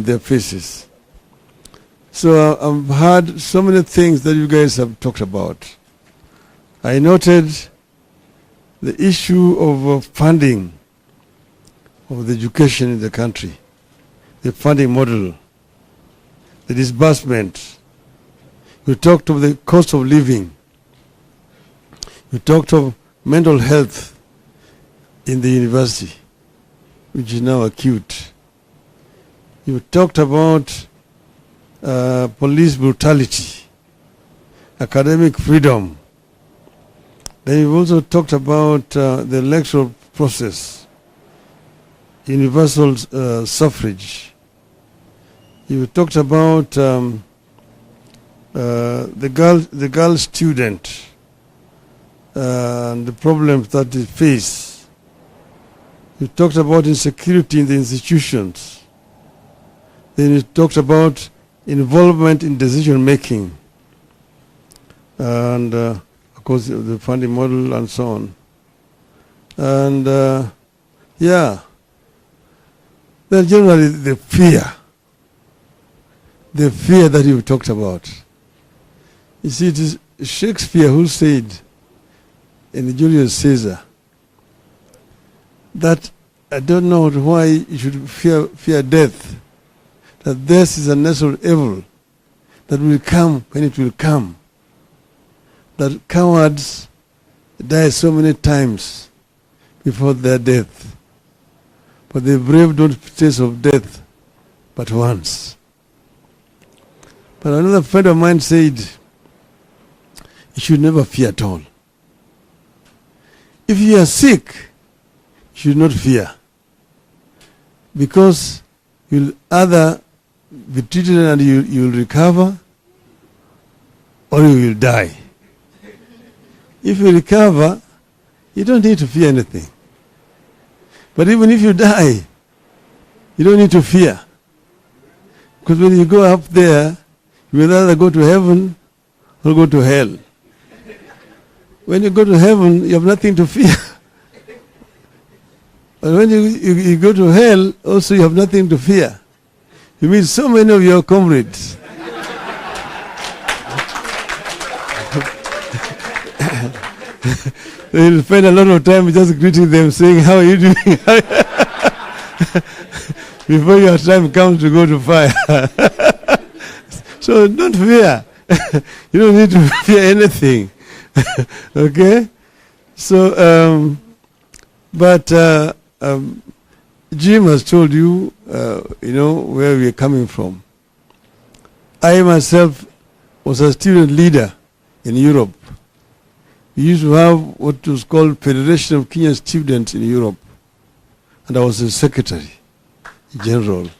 their faces. So I've heard so many things that you guys have talked about. I noted the issue of funding of the education in the country, the funding model, the disbursement. You talked of the cost of living. You talked of mental health in the university, which is now acute. You talked about police brutality, academic freedom. Then you've also talked about the electoral process, universal suffrage. You talked about the girl student and the problems that they face. You talked about insecurity in the institutions. Then you talked about involvement in decision making and of course the funding model and so on. And then generally the fear that you talked about. You see, it is Shakespeare who said in Julius Caesar that I don't know why you should fear death, that death is a natural evil that will come when it will come, that cowards die so many times before their death, but the brave don't taste of death but once. But another friend of mine said, you should never fear at all. If you are sick, you should not fear, because you'll either be treated and you'll recover, or you will die. If you recover, you don't need to fear anything. But even if you die, you don't need to fear. Because when you go up there, you will either go to heaven or go to hell. When you go to heaven, you have nothing to fear. But when you go to hell, also you have nothing to fear. You meet so many of your comrades. You'll spend a lot of time just greeting them, saying, how are you doing? Before your time comes to go to fire. So don't fear. You don't need to fear anything. Okay? So, Jim has told you, where we are coming from. I myself was a student leader in Europe. We used to have what was called Federation of Kenyan Students in Europe. And I was the Secretary General.